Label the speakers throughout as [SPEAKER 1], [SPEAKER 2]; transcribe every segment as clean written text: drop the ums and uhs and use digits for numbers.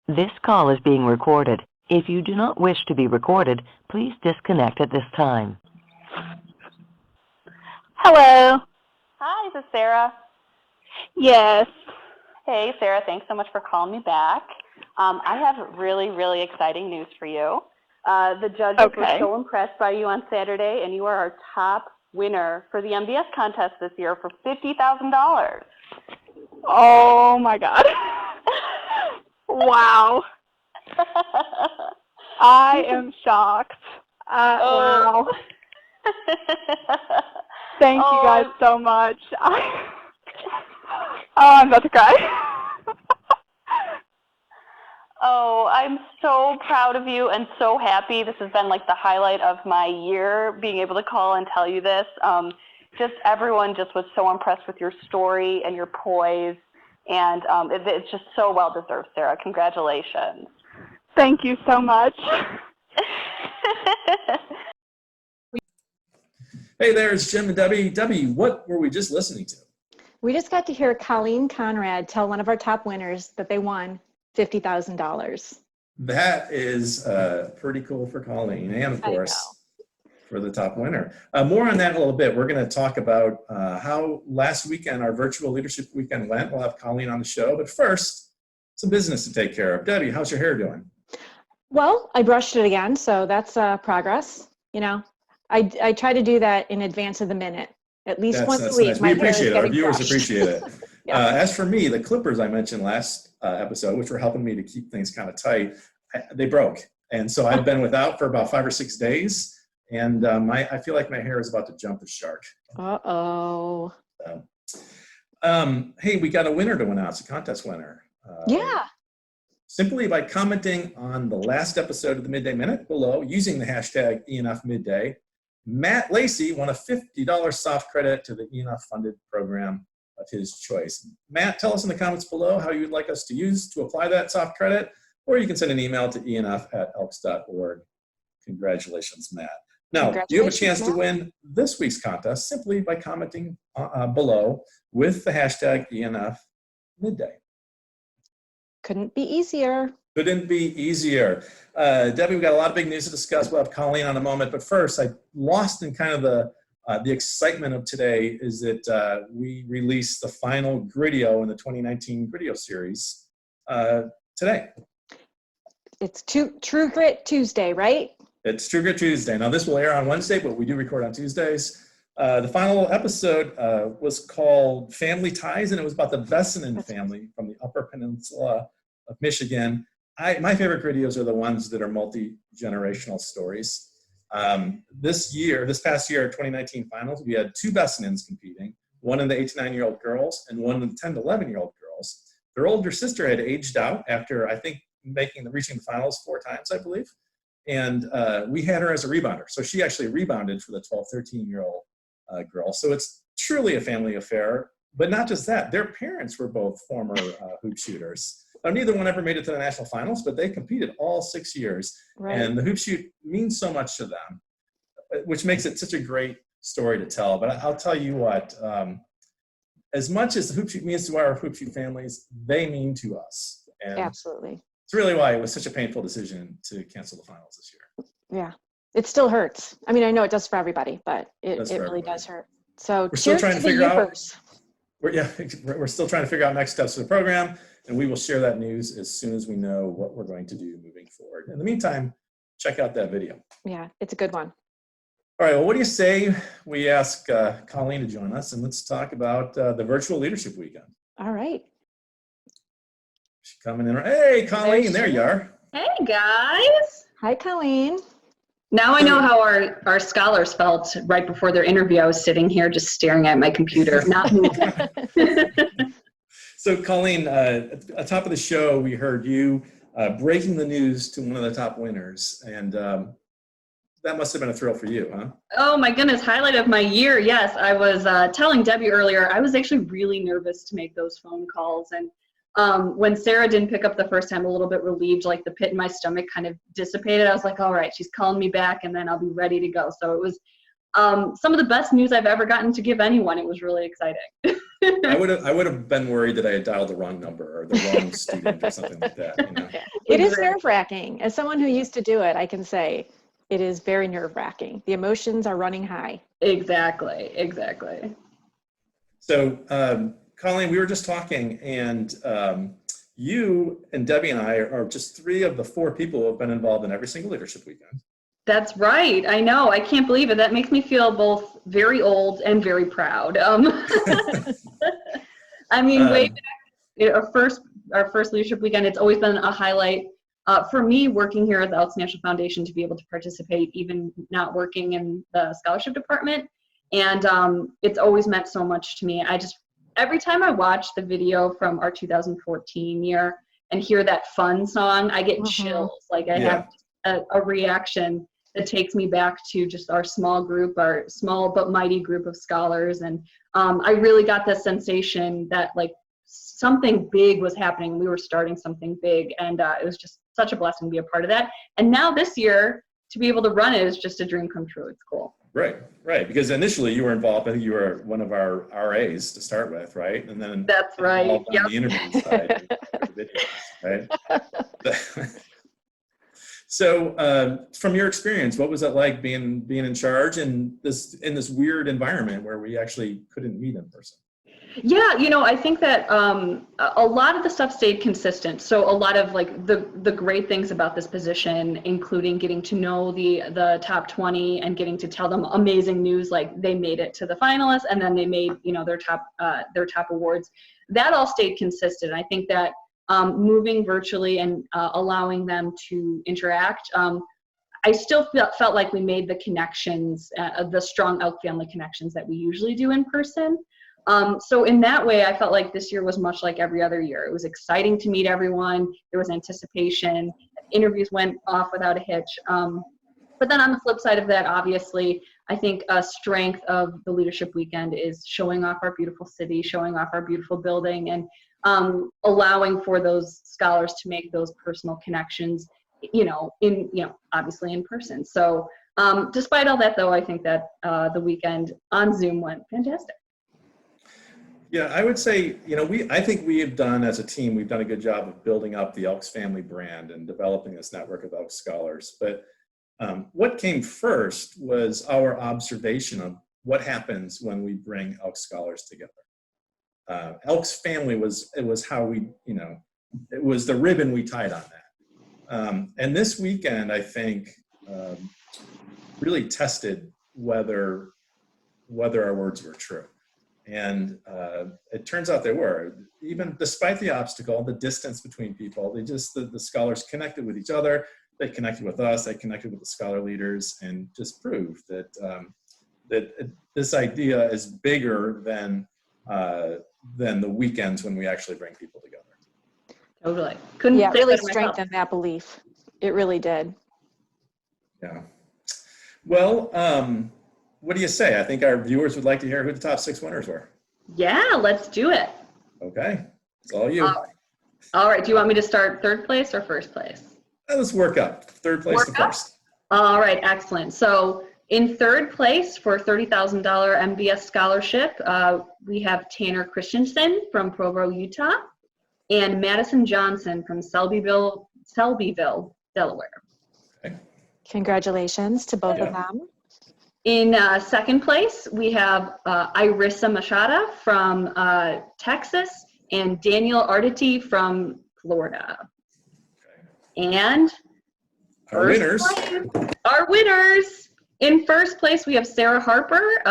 [SPEAKER 1] This call is being recorded. If you do not wish to be recorded, please disconnect at this time.
[SPEAKER 2] Hello.
[SPEAKER 3] Hi, this is Sarah.
[SPEAKER 2] Yes.
[SPEAKER 3] Hey, Sarah, thanks so much for calling me back. I have really, really exciting news for you. The judges were so impressed by you on Saturday, and you are our top winner for the MBS contest this year for $50,000.
[SPEAKER 2] Oh, my God. Wow. I am shocked. Wow. Thank you guys so much. I'm about to cry.
[SPEAKER 3] Oh, I'm so proud of you and so happy. This has been like the highlight of my year, being able to call and tell you this. Just everyone just was so impressed with your story and your poise, and it's just so well deserved, Sarah. Congratulations.
[SPEAKER 2] Thank you so much.
[SPEAKER 4] Hey there, it's Jim and Debbie. Debbie, what were we just listening to?
[SPEAKER 5] We just got to hear Colleen Conrad tell one of our top winners that they won $50,000.
[SPEAKER 4] That is pretty cool for Colleen, and of course, for the top winner. More on that in a little bit. We're going to talk about how last weekend, our virtual leadership weekend went. We'll have Colleen on the show, but first, some business to take care of. Debbie, how's your hair doing?
[SPEAKER 5] Well, I brushed it again, so that's progress. You know, I try to do that in advance of the minute, at least once a week.
[SPEAKER 4] Nice. We appreciate it. Our viewers appreciate it.
[SPEAKER 5] Yeah.
[SPEAKER 4] As for me, the clippers I mentioned last episode, which were helping me to keep things kind of tight, they broke. And so I've been without for about 5 or 6 days. And I feel like my hair is about to jump the shark.
[SPEAKER 5] Uh-oh.
[SPEAKER 4] Hey, we got a winner to announce, a contest winner.
[SPEAKER 5] Yeah.
[SPEAKER 4] Simply by commenting on the last episode of the Midday Minute below using the hashtag ENFMidday, Matt Lacey won a $50 soft credit to the ENF funded program of his choice. Matt, tell us in the comments below how you'd like us to use to apply that soft credit, or you can send an email to enf@elks.org. Congratulations, Matt. Now, you have a chance to win this week's contest simply by commenting below with the hashtag ENFMidday.
[SPEAKER 5] Couldn't be easier.
[SPEAKER 4] Couldn't be easier. Debbie, we've got a lot of big news to discuss. We'll have Colleen on a moment, but first, I lost in kind of the excitement of today is that we released the final Gridio in the 2019 Gridio series today.
[SPEAKER 5] It's True Grit Tuesday, right?
[SPEAKER 4] It's True Grit Tuesday. Now, this will air on Wednesday, but we do record on Tuesdays. The final episode was called Family Ties, and it was about the Vesinen family from the Upper Peninsula of Michigan. My favorite Gridios are the ones that are multi-generational stories. This past year, 2019 finals, we had 2 Vessenins competing, one in the 8 to 9-year-old girls and one in the 10 to 11-year-old girls. Their older sister had aged out after, I think, reaching the finals 4 times, I believe. And we had her as a rebounder. So she actually rebounded for the 12, 13-year-old girl. So it's truly a family affair. But not just that, their parents were both former hoop shooters. Now, neither one ever made it to the national finals, but they competed all 6 years. Right. And the hoop shoot means so much to them, which makes it such a great story to tell. But I'll tell you what, as much as the hoop shoot means to our hoop shoot families, they mean to us. And
[SPEAKER 5] absolutely.
[SPEAKER 4] It's really why it was such a painful decision to cancel the finals this year.
[SPEAKER 5] Yeah, it still hurts. I mean, I know it does for everybody, but it really does hurt. So
[SPEAKER 4] we're still trying to figure out.
[SPEAKER 5] We're
[SPEAKER 4] still trying to figure out next steps of the program, and we will share that news as soon as we know what we're going to do moving forward. In the meantime, check out that video.
[SPEAKER 5] Yeah, it's a good one.
[SPEAKER 4] All right, well, what do you say we ask Colleen to join us, and let's talk about the virtual leadership weekend.
[SPEAKER 5] All right.
[SPEAKER 4] She's coming in. Hey, Colleen, there you are.
[SPEAKER 6] Hey, guys.
[SPEAKER 5] Hi, Colleen.
[SPEAKER 6] Now I know how our scholars felt right before their interview. I was sitting here just staring at my computer, not moving.
[SPEAKER 4] So, Colleen, at the top of the show, we heard you breaking the news to one of the top winners, and that must have been a thrill for you, huh?
[SPEAKER 6] Oh, my goodness. Highlight of my year. Yes, I was telling Debbie earlier, I was actually really nervous to make those phone calls. And when Sarah didn't pick up the first time, a little bit relieved, like the pit in my stomach kind of dissipated. I was like, all right, she's calling me back, and then I'll be ready to go. So it was some of the best news I've ever gotten to give anyone. It was really exciting.
[SPEAKER 4] I would have been worried that I had dialed the wrong number or the wrong student or something like that. You know?
[SPEAKER 5] It is nerve-wracking. As someone who used to do it, I can say it is very nerve-wracking. The emotions are running high.
[SPEAKER 6] Exactly.
[SPEAKER 4] So, Colleen, we were just talking, and you and Debbie and I are just 3 of the 4 people who have been involved in every single leadership weekend.
[SPEAKER 6] That's right. I know. I can't believe it. That makes me feel both very old and very proud. I mean, way back, our first leadership weekend, it's always been a highlight for me working here at the Elks National Foundation to be able to participate, even not working in the scholarship department. And it's always meant so much to me. Every time I watch the video from our 2014 year and hear that fun song, I get chills. Like I have a reaction that takes me back to just our small group, our small but mighty group of scholars. And I really got the sensation that like something big was happening. We were starting something big, and it was just such a blessing to be a part of that. And now this year, to be able to run it is just a dream come true. It's cool.
[SPEAKER 4] Right. Because initially you were involved, I think you were one of our RAs to start with, right? And then
[SPEAKER 6] that's right.
[SPEAKER 4] On the interview side, videos, right? So, from your experience, what was it like being in charge in this weird environment where we actually couldn't meet in person?
[SPEAKER 6] Yeah, I think that a lot of the stuff stayed consistent. So a lot of like the great things about this position, including getting to know the top 20 and getting to tell them amazing news, like they made it to the finalists and then they made their top awards. That all stayed consistent. I think that moving virtually and allowing them to interact, I still felt like we made the connections, the strong Elk family connections that we usually do in person. So in that way, I felt like this year was much like every other year. It was exciting to meet everyone. There was anticipation. Interviews went off without a hitch. But then on the flip side of that, obviously, I think a strength of the Leadership Weekend is showing off our beautiful city, showing off our beautiful building, and allowing for those scholars to make those personal connections, obviously in person. So despite all that, though, I think that the weekend on Zoom went fantastic.
[SPEAKER 4] Yeah, I would say, I think we have done, as a team, we've done a good job of building up the Elks family brand and developing this network of Elks scholars. But what came first was our observation of what happens when we bring Elks scholars together. Elks family was how we, it was the ribbon we tied on that. And this weekend, I think, really tested whether our words were true. And it turns out they were. Even despite the obstacle, the distance between people, the scholars connected with each other, they connected with us, they connected with the scholar leaders, and just proved that that this idea is bigger than the weekends when we actually bring people together.
[SPEAKER 6] Totally.
[SPEAKER 5] It really strengthened that belief. It really did.
[SPEAKER 4] Yeah. Well, what do you say? I think our viewers would like to hear who the top 6 winners were.
[SPEAKER 6] Yeah, let's do it.
[SPEAKER 4] Okay, it's all you.
[SPEAKER 6] All right. Do you want me to start 3rd place or 1st place?
[SPEAKER 4] Let's work up. 3rd place to 1st.
[SPEAKER 6] All right, excellent. So in 3rd place for $30,000 MBS scholarship, we have Tanner Christensen from Provo, Utah, and Madison Johnson from Selbyville, Delaware.
[SPEAKER 4] Okay.
[SPEAKER 5] Congratulations to both of them.
[SPEAKER 6] In 2nd place, we have Irissa Machada from Texas and Daniel Arditi from Florida. Okay. And
[SPEAKER 4] our winners.
[SPEAKER 6] In 1st place, we have Sarah Harper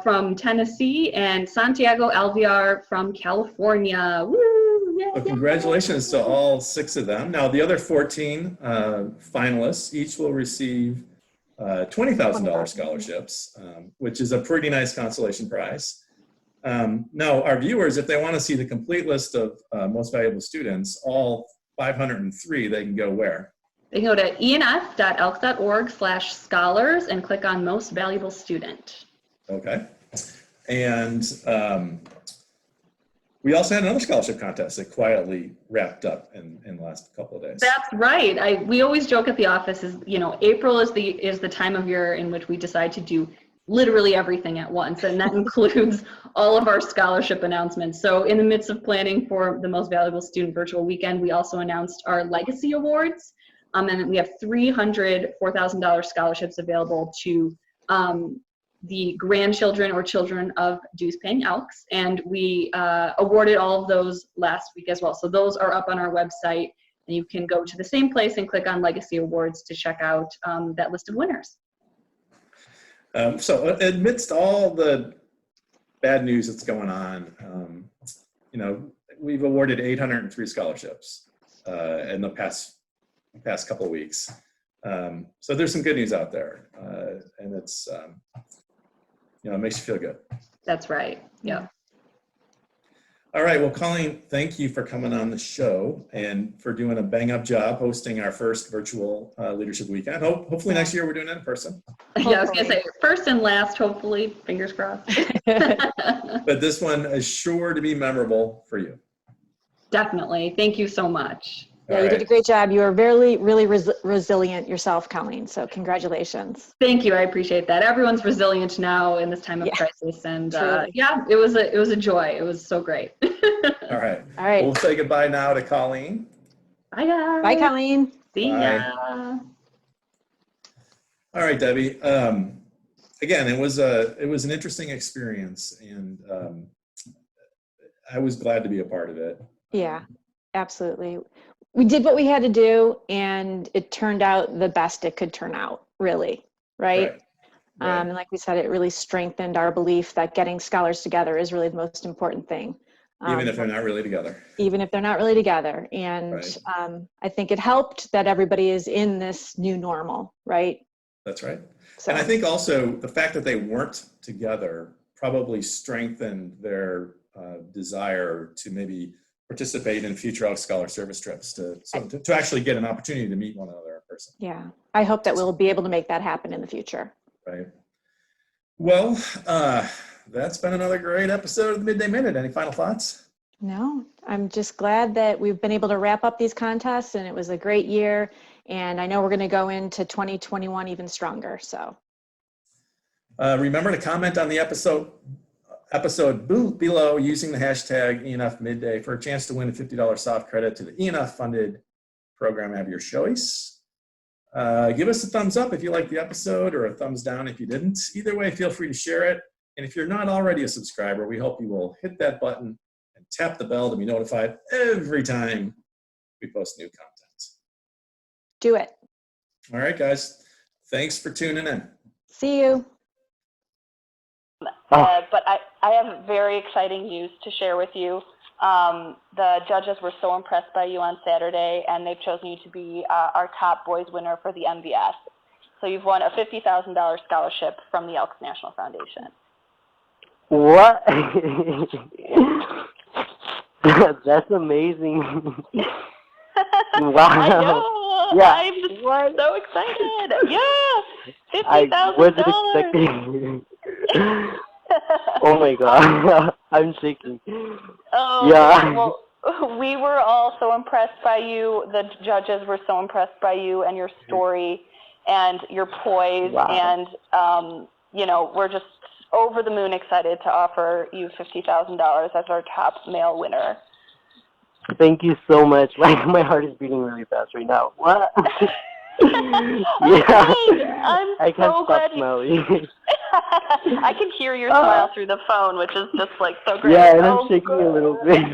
[SPEAKER 6] from Tennessee and Santiago Alviar from California. Woo! Yeah,
[SPEAKER 4] well, congratulations to all 6 of them. Now, the other 14 finalists each will receive $20,000 scholarships, which is a pretty nice consolation prize. Now, our viewers, if they want to see the complete list of most valuable students, all 503, they can go where?
[SPEAKER 6] They can go to enf.elks.org/scholars and click on Most Valuable Student.
[SPEAKER 4] Okay. And we also had another scholarship contest that quietly wrapped up in the last couple of days.
[SPEAKER 6] That's right. We always joke at the office April is the time of year in which we decide to do literally everything at once, and that includes all of our scholarship announcements. So in the midst of planning for the Most Valuable Student Virtual Weekend, we also announced our Legacy Awards, and we have 300 $4,000 scholarships available to the grandchildren or children of dues-paying Elks, and we awarded all of those last week as well. So those are up on our website, and you can go to the same place and click on Legacy Awards to check out that list of winners.
[SPEAKER 4] So amidst all the bad news that's going on, you know, we've awarded 803 scholarships in the past couple of weeks. So there's some good news out there, and it's, you know, it makes you feel good.
[SPEAKER 6] That's right. Yeah.
[SPEAKER 4] All right. Well, Colleen, thank you for coming on the show and for doing a bang-up job hosting our first virtual leadership weekend. Hopefully next year we're doing it in person.
[SPEAKER 6] Yeah, I was going to say first and last, hopefully, fingers crossed.
[SPEAKER 4] But this one is sure to be memorable for you.
[SPEAKER 6] Definitely. Thank you so much.
[SPEAKER 5] Yeah, you did a great job. You were really resilient yourself, Colleen. So congratulations.
[SPEAKER 6] Thank you. I appreciate that. Everyone's resilient now in this time of crisis, and yeah, it was a joy. It was so great.
[SPEAKER 4] All right.
[SPEAKER 5] All right.
[SPEAKER 4] We'll say goodbye now to Colleen.
[SPEAKER 6] Bye, guys.
[SPEAKER 5] Bye, Colleen.
[SPEAKER 6] See ya.
[SPEAKER 4] All right, Debbie. Again, it was an interesting experience, and I was glad to be a part of it.
[SPEAKER 5] Yeah, absolutely. We did what we had to do, and it turned out the best it could turn out, really, right? And like we said, it really strengthened our belief that getting scholars together is really the most important thing.
[SPEAKER 4] Even if they're not really together.
[SPEAKER 5] Even if they're not really together. And I think it helped that everybody is in this new normal, right?
[SPEAKER 4] That's right.
[SPEAKER 5] So,
[SPEAKER 4] and I think also the fact that they weren't together probably strengthened their desire to maybe participate in future Elks Scholar Service trips to actually get an opportunity to meet one another in person.
[SPEAKER 5] Yeah, I hope that we'll be able to make that happen in the future.
[SPEAKER 4] Right. Well, that's been another great episode of the Midday Minute. Any final thoughts?
[SPEAKER 5] No, I'm just glad that we've been able to wrap up these contests, and it was a great year. And I know we're going to go into 2021 even stronger. So
[SPEAKER 4] remember to comment on the episode below using the hashtag ENF Midday for a chance to win a $50 soft credit to the ENF funded program of your choice. Give us a thumbs up if you liked the episode, or a thumbs down if you didn't. Either way, feel free to share it. And if you're not already a subscriber, we hope you will hit that button and tap the bell to be notified every time we post new content.
[SPEAKER 5] do it.
[SPEAKER 4] All right, guys. Thanks for tuning in.
[SPEAKER 5] See you.
[SPEAKER 3] But I have very exciting news to share with you. The judges were so impressed by you on Saturday, and they've chosen you to be our top boys winner for the MVS. So you've won a $50,000 scholarship from the Elks National Foundation.
[SPEAKER 7] What? That's amazing. Wow.
[SPEAKER 3] I know.
[SPEAKER 7] Yeah.
[SPEAKER 3] I'm just so excited. Yeah. $50,000.
[SPEAKER 7] I wasn't expecting. Oh my god. I'm shaking.
[SPEAKER 3] Oh,
[SPEAKER 7] yeah.
[SPEAKER 3] Well, we were all so impressed by you. The judges were so impressed by you and your story and your poise.
[SPEAKER 7] Wow.
[SPEAKER 3] And, you know, we're just over the moon excited to offer you $50,000 as our top male winner.
[SPEAKER 7] Thank you so much. My heart is beating really fast right now. What? Yeah.
[SPEAKER 3] I'm
[SPEAKER 7] so
[SPEAKER 3] glad
[SPEAKER 7] smiling.
[SPEAKER 3] I can hear your smile through the phone, which is just like so great.
[SPEAKER 7] Yeah, and I'm shaking a little bit.